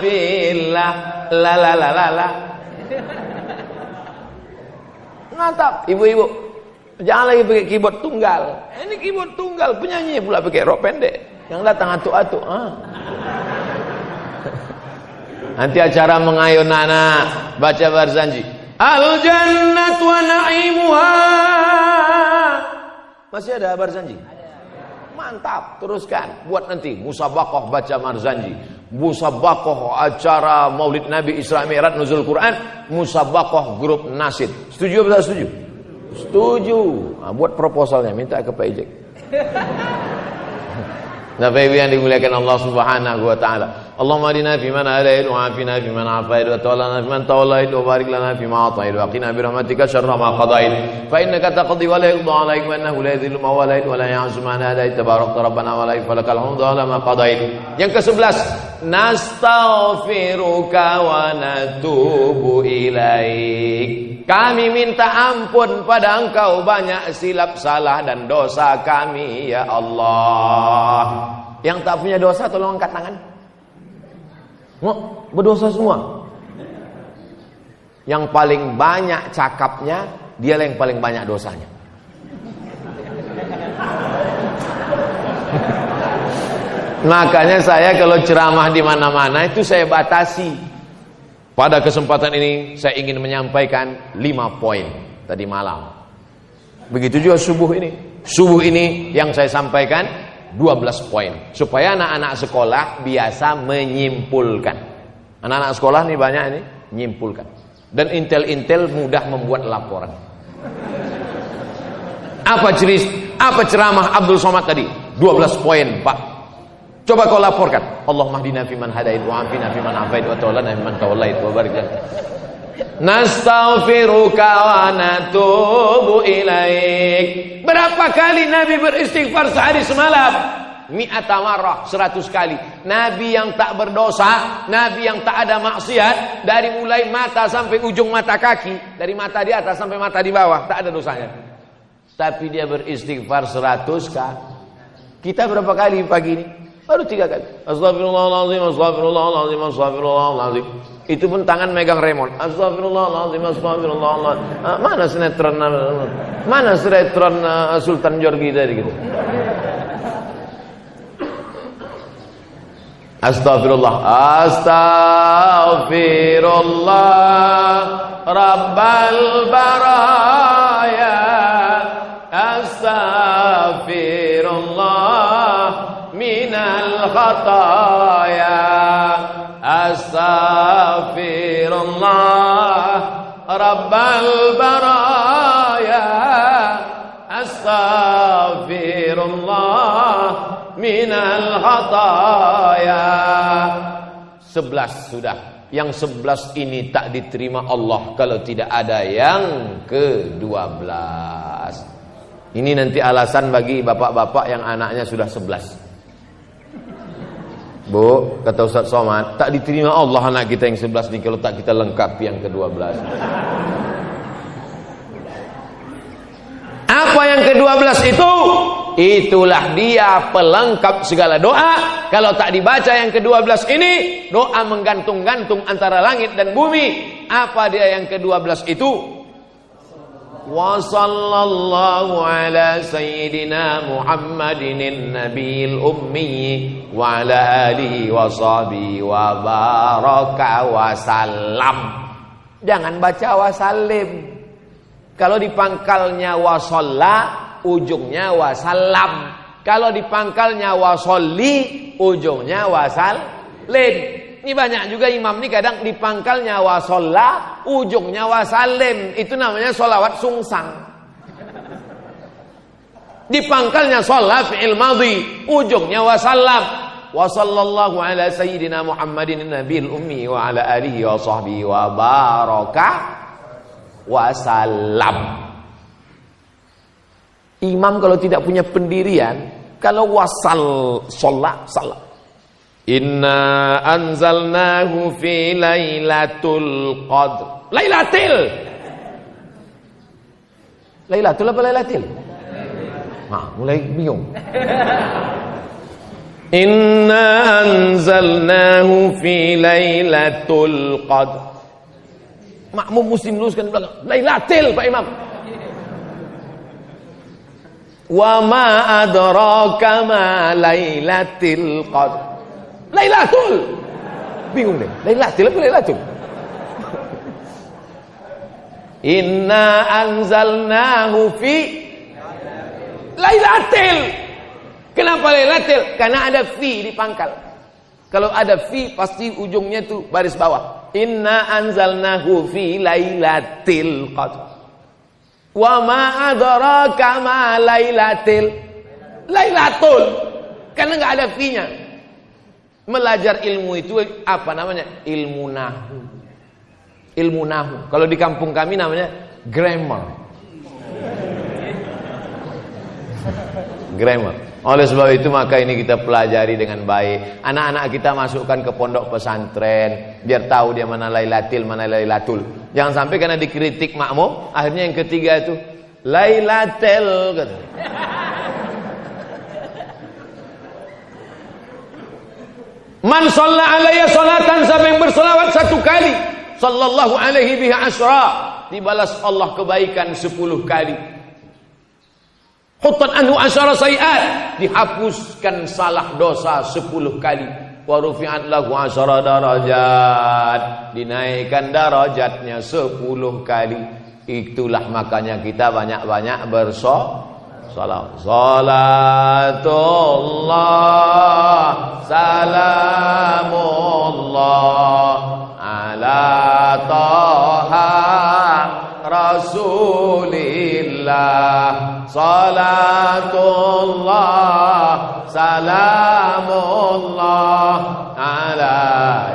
billah la la la la la. Mantap, ibu-ibu. Jangan lagi pakai keyboard tunggal. Ini keyboard tunggal, penyanyi pula pakai rok pendek. Yang datang atuk-atuk. Nanti acara mengayun anak baca barzanji. Al jannat wa na'imuha. Masih ada barzanji? Mantap, teruskan. Buat nanti musabaqah baca barzanji, musabaqah acara Maulid Nabi Isra Mi'raj Nuzul Quran, musabaqah grup nasid. Setuju atau tak setuju? Setuju. Nah, buat proposalnya minta ke Pak Ijek. Nah, Bapak Ibu yang dimuliakan Allah Subhanahu wa taala. Allahumma hadina fiman hadait wa afina fiman afait wa tawallana fiman tawallait wa barik lana fima atait wa qina bi rahmatika syarra ma qadait fa innaka taqdi wa la yuqda alaik wa innahu la yadhillu man walait wa la ya'zu man hadait tabarakta rabbana wa la falakal hamdu ala ma qadait. Yang ke-11, nastaghfiruka wa natubu ilaik. Kami minta ampun pada Engkau banyak silap salah dan dosa kami ya Allah. Yang tak punya dosa tolong angkat tangan. Berdosa semua. Yang paling banyak cakapnya, dialah yang paling banyak dosanya. Makanya saya kalau ceramah di mana-mana itu saya batasi. Pada kesempatan ini saya ingin menyampaikan 5 poin tadi malam. Begitu juga subuh ini. Subuh ini yang saya sampaikan 12 poin supaya anak-anak sekolah biasa menyimpulkan. Anak-anak sekolah nih banyak ini menyimpulkan. Dan intel-intel mudah membuat laporan. Apa ceramah Abdul Somad tadi? 12 poin, Pak. Coba kau laporkan. Allahumma hdina fiman hadait wa afina fiman afait wa tawallana fiman tawallait wa barik lana. Nastaghfiruka wa natubu ilaik. Berapa kali Nabi beristighfar sehari semalam? Mi'ata marrah, 100 kali. Nabi yang tak berdosa, Nabi yang tak ada maksiat, dari mulai mata sampai ujung mata kaki, dari mata di atas sampai mata di bawah, tak ada dosanya. Tapi dia beristighfar 100 kali. Kita berapa kali pagi ini? Baru 3 kali. Astagfirullahaladzim, astagfirullahaladzim, astagfirullahaladzim. Itu pun tangan megang remote. Astagfirullahaladzim, astagfirullahaladzim. Mana sinetron Sultan Jorgi tadi gitu. Astagfirullah, astagfirullah, Rabbal baraya, astagfirullah, minal khataya, astagfirullah, Rabbal baraya, astagfirullah, minal khataya. 11 sudah. Yang 11 ini tak diterima Allah kalau tidak ada yang ke-12. Ini nanti alasan bagi bapak-bapak yang anaknya sudah 11. Bu, kata Ustaz Somad, tak diterima Allah anak kita yang 11 ini kalau tak kita lengkapi yang ke-12. Apa yang ke-12 itu? Itulah dia pelengkap segala doa. Kalau tak dibaca yang ke-12 ini, doa menggantung-gantung antara langit dan bumi. Apa dia yang ke-12 itu? Wa sallallahu ala sayyidina Muhammadin nabiyil ummi wa ala alihi wa sahbihi wa baraka wa salam. Jangan baca wa salim. Kalau di pangkalnya wa shalla, ujungnya wa salam. Kalau di pangkalnya wa sholli, ujungnya wa salim. Ini banyak juga imam ini kadang di pangkalnya wa sholla, ujungnya wa salim. Itu namanya sholawat sungsang. Di pangkalnya sholla fi'il madhi, ujungnya wa salam. Wa sallallahu ala sayyidina Muhammadin nabiyil ummi wa ala alihi wa sahbihi wa baraka wa salam. Imam kalau tidak punya pendirian, kalau wasal sholat salam. Inna anzalnahu fi lailatul qadr. Lailatul apa lailatul? Mulai bingung. Inna anzalnahu fi lailatul qadr. Makmum muslim luruskan di belakang. Lailatul Pak Imam. Wa ma adraka ma lailatul qadr. Lailatul. Bingung deh. Lailatul apa lailatul? Inna anzalnahu fi lailatul. Kenapa lailatul? Karena ada fi di pangkal. Kalau ada fi pasti ujungnya tuh baris bawah. Inna anzalnahu fi lailatul qadr. Wa ma adraka ma lailatul. Lailatul. Karena enggak ada fi-nya. Belajar ilmu itu apa namanya? Ilmu nahu. Ilmu nahu. Kalau di kampung kami namanya grammar. Grammar. Oleh sebab itu maka ini kita pelajari dengan baik. Anak-anak kita masukkan ke pondok pesantren biar tahu dia mana Lailatul, mana Lailatul. Jangan sampai karena dikritik makmum, akhirnya yang ketiga itu Lailatul gitu. Man shalla alayya salatan, siapa yang bersolawat satu kali, sallallahu alaihi biha asyra, dibalas Allah kebaikan 10 kali. Hutat anhu asyara sayiat, dihapuskan salah dosa 10 kali. Wa rufi'at lahu asyara darajat, dinaikkan darajatnya 10 kali. Itulah makanya kita banyak-banyak bersolawat. Salatullah salamullah ala taha Rasulillah. Salatullah salamullah ala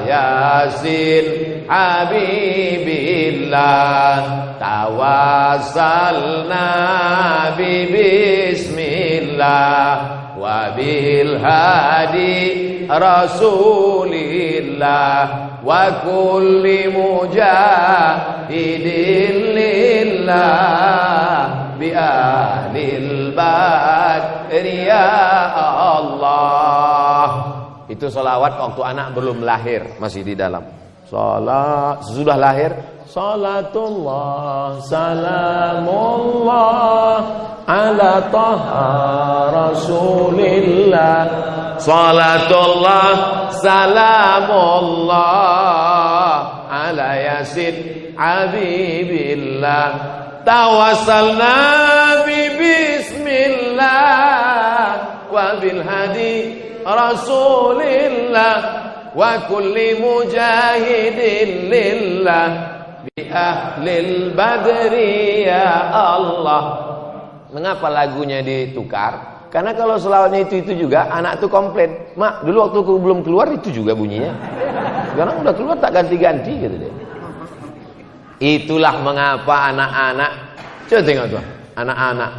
yasin habibillah. Tawassalna bismillah wa bil hadi Rasulillah wa kulli mujahidin lillah bi ahlil badri ya Allah. Itu salawat waktu anak belum lahir, masih di dalam. Salat sesudah lahir, salatullah salamullah ala taha Rasulillah. Salatullah salamullah ala yasin habibillah. Tawassalna bismillah wa bil hadi Rasulillah wa kulli mujahidin lillah bi ahlil badri ya Allah. Mengapa lagunya ditukar? Karena kalau selawatnya itu juga anak tuh komplain, "Mak, dulu waktu aku belum keluar itu juga bunyinya. Sekarang udah keluar tak ganti-ganti," gitu deh. Itulah mengapa anak-anak, coba tengok tuh, anak-anak.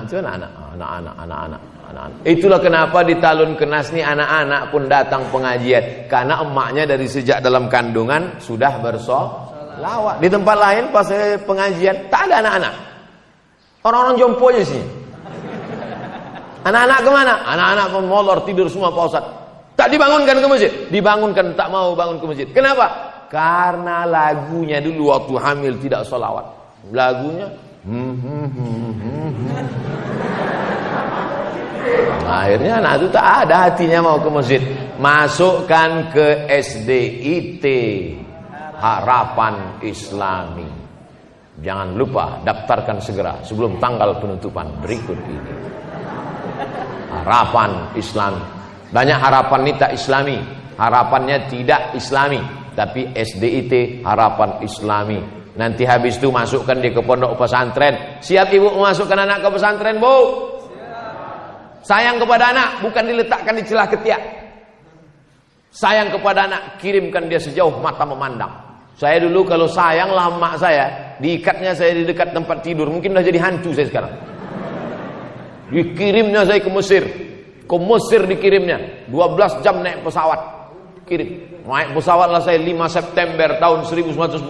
Itulah kenapa di Talun Kenas nih anak-anak pun datang pengajian, karena emaknya dari sejak dalam kandungan sudah bersolawat. Di tempat lain pas pengajian tak ada anak-anak, orang-orang jompo aja sih. Anak-anak kemana? Anak-anak molor tidur semua Pak Ustaz. Tak dibangunkan ke masjid, dibangunkan tak mau bangun ke masjid. Kenapa? Karena lagunya dulu waktu hamil tidak solawat. Lagunya akhirnya anak itu tak ada hatinya mau ke masjid. Masukkan ke SDIT, Harapan Islami. Jangan lupa daftarkan segera sebelum tanggal penutupan berikut ini. Harapan Islami. Banyak harapan ini tak islami, harapannya tidak islami, tapi SDIT Harapan Islami. Nanti habis itu masukkan dia ke pondok pesantren. Siap ibu memasukkan anak ke pesantren, Bu? Sayang kepada anak bukan diletakkan di celah ketiak. Sayang kepada anak, kirimkan dia sejauh mata memandang. Saya dulu kalau sayang lama saya, diikatnya saya di dekat tempat tidur, mungkin udah jadi hantu saya sekarang. Dikirimnya saya ke Mesir. Ke Mesir dikirimnya 12 jam naik pesawat. Kirim. Naik pesawat lah saya 5 September tahun 1948.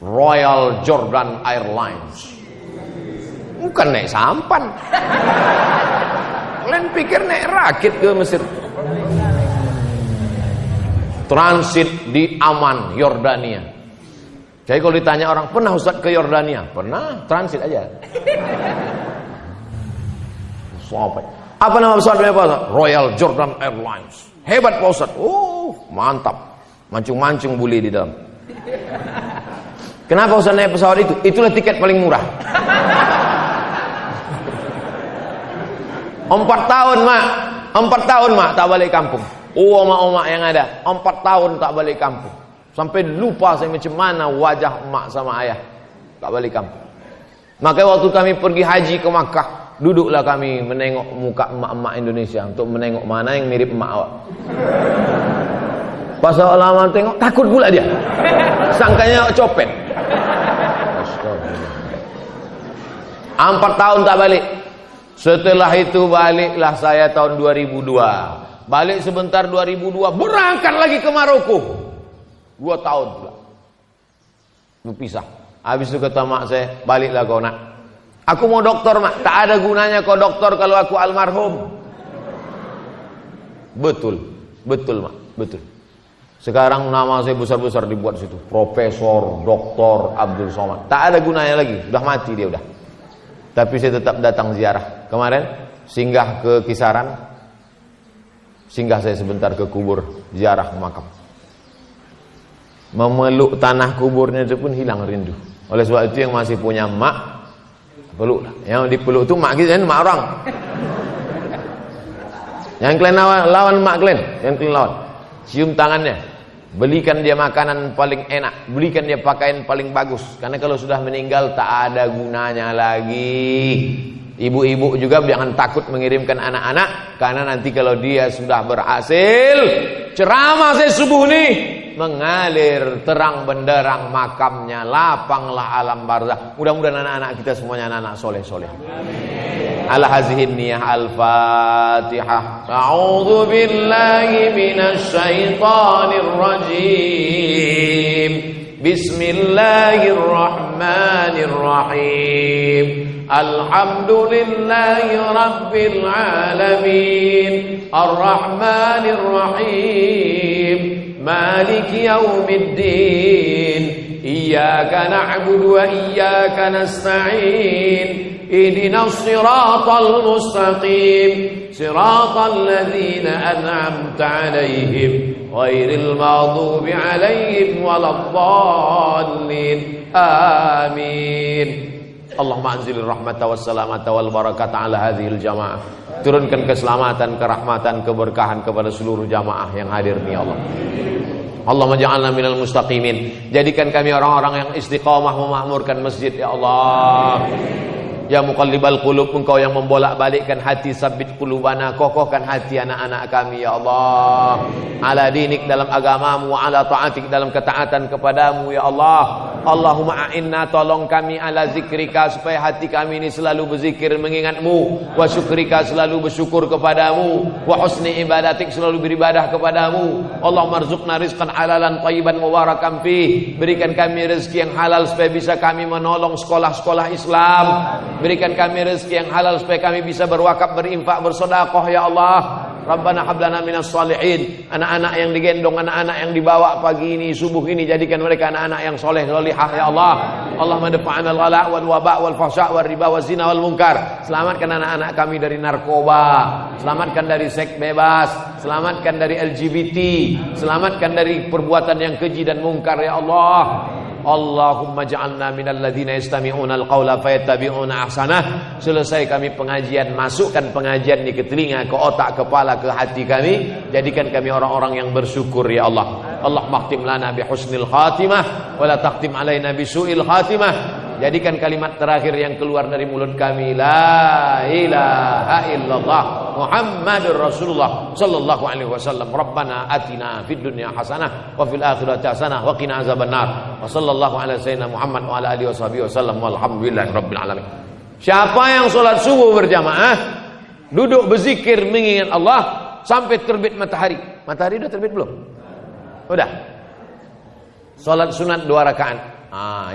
Royal Jordan Airlines. Bukan naik sampan. Kalian pikir naik rakit ke Mesir. Transit di Amman, Yordania. Jadi kalau ditanya orang, pernah Ustaz ke Yordania? Pernah, transit aja. Apa nama pesawatnya Pak Ustaz? Royal Jordan Airlines. Hebat Pak Ustaz. Mantap. Mancung-mancung boleh di dalam. Kenapa Ustaz naik pesawat itu? Itulah tiket paling murah. 4 tahun mak, 4 tahun mak tak balik kampung. Omak-omak yang ada 4 tahun tak balik kampung. Sampai lupa saya macam mana wajah emak sama ayah. Tak balik kampung. Maka waktu kami pergi haji ke Makkah, Duduklah kami menengok muka emak-emak Indonesia untuk menengok mana yang mirip emak awak. Pas lama tengok takut pula dia. Sangkanya copet. 4 tahun tak balik. Setelah itu baliklah saya tahun 2002. Balik sebentar 2002, berangkat lagi ke Maroko. 2 tahun pula. Berpisah. Habis itu kata mak saya, baliklah kau nak. Aku mau doktor mak. Tak ada gunanya kau doktor kalau aku almarhum. Betul. Betul mak. Betul. Sekarang nama saya besar-besar dibuat situ. Profesor, Doktor Abdul Somad. Tak ada gunanya lagi. Sudah mati dia udah. Tapi saya tetap datang ziarah. Kemarin singgah ke Kisaran. Singgah saya sebentar ke kubur, ziarah makam. Memeluk tanah kuburnya itu pun hilang rindu. Oleh sebab itu yang masih punya mak, peluklah. Yang dipeluk itu mak kita, mak orang. Yang kalian lawan mak kalian, yang kalian lawan. Cium tangannya. Belikan dia makanan paling enak, belikan dia pakaian paling bagus. Karena kalau sudah meninggal tak ada gunanya lagi. Ibu-ibu juga jangan takut mengirimkan anak-anak, karena nanti kalau dia sudah berhasil, ceramah saya subuh nih mengalir terang benderang makamnya, lapanglah alam barzakh. Mudah-mudahan anak-anak kita semuanya anak-anak soleh-soleh. Ala hazihin niyah al-Fatihah. A'udzu billahi minasy syaithanir rajim. Bismillahirrahmanirrahim. Alhamdulillahi rabbil alamin. Ar-Rahmanir Rahim. Maliki yaumiddin. Iyyaka na'budu wa iyyaka nasta'in. Ihdinas siratal mustaqim. Siratal ladzina an'amta 'alaihim ghairil maghdubi 'alaihim waladdallin. Amin. Allahumma anzilir rahmata wassalamata wal barakata ala hadhil jamaah. Turunkan keselamatan, kerahmatan, keberkahan kepada seluruh jamaah yang hadir ni Allah. Allahumma ja'alna minal mustaqimin. Jadikan kami orang-orang yang istiqamah memakmurkan masjid ya Allah. Ya muqallibal qulub, engkau yang membolak-balikkan hati, sabit qulubana, kokohkan hati anak-anak kami ya Allah. Ala dinik, dalam agamamu, ala ta'atik, dalam ketaatan kepadamu ya Allah. Allahumma a'inna, tolong kami, ala zikrika, supaya hati kami ini selalu berzikir mengingatmu, wa syukrika, selalu bersyukur kepadamu, wa husni ibadatik, selalu beribadah kepadamu. Allahumma rzuqna rizqan halalan thayyiban mubarakan fih. Berikan kami rezeki yang halal supaya bisa kami menolong sekolah-sekolah Islam. Berikan kami rezeki yang halal supaya kami bisa berwakaf, berinfak, bersedekah ya Allah. Rabbana hablana minas salihin. Anak-anak yang digendong, anak-anak yang dibawa pagi ini, subuh ini, jadikan mereka anak-anak yang soleh solihah ya Allah. Allahumma dafa'ana al-ghala wal waba wal fahsya wal riba wal zina wal munkar. Selamatkan anak-anak kami dari narkoba, selamatkan dari seks bebas, selamatkan dari LGBT, selamatkan dari perbuatan yang keji dan mungkar ya Allah. Allahumma ja'alna minal ladzina yastami'una al-qawla fayattabi'una ahsanah. Selesai kami pengajian, masukkan pengajian ini ke telinga, ke otak, kepala, ke hati kami. Jadikan kami orang-orang yang bersyukur ya Allah. Allahumma khtim lana bi husnil khatimah wa la takhtim alaina bi su'il khatimah. Jadikan kalimat terakhir yang keluar dari mulut kami la ilaha illallah Muhammadur Rasulullah sallallahu alaihi wasallam. Rabbana atina fid dunya hasanah wa fil akhirati hasanah wa qina azabannar. Wa sallallahu ala sayyidina Muhammad wa ala alihi washabihi wasallam walhamdulillahi rabbil alamin. Siapa yang salat subuh berjamaah, duduk berzikir mengingat Allah sampai terbit matahari. Matahari sudah terbit belum? Sudah. Salat sunat 2 rakaat.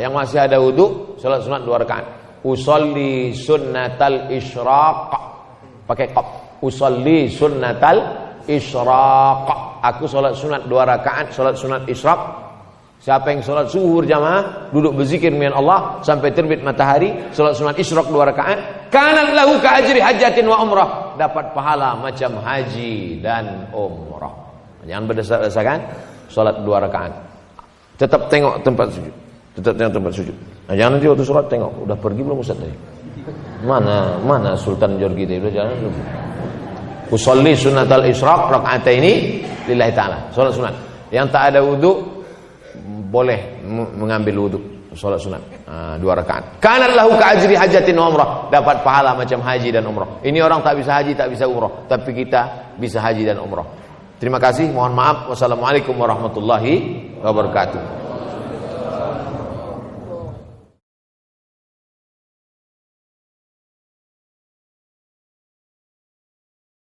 Yang masih ada wudu, salat sunat 2 rakaat. Usolli sunnatal isyraq. Pakai qaf. Usolli sunnatal isyraq. Aku salat sunat 2 rakaat, salat sunat isyraq. Siapa yang salat subuh berjamaah, duduk berzikir dengan Allah sampai terbit matahari, salat sunat isyraq 2 rakaat, kana lahu ka ajri hajjatin wa umrah. Dapat pahala macam haji dan umrah. Jangan berdasar-dasarkan salat 2 rakaat. Tetap tengok tempat sujud. Tetap tengok tempat sujud. Nah, jangan nanti waktu sholat tengok, udah pergi belum Ustaz tadi? Mana Sultan Jorgi tadi? Udah jalan belum? Usolli sunnatal isyraq rakaataini lillahi ta'ala. Salat sunat. Yang tak ada wudu boleh mengambil wudu. Salat sunat 2 rakaat. Kanat lahu ka ajri hajatin wa umrah, dapat pahala macam haji dan umrah. Ini orang tak bisa haji, tak bisa umrah, tapi kita bisa haji dan umrah. Terima kasih, mohon maaf. Wassalamualaikum warahmatullahi wabarakatuh.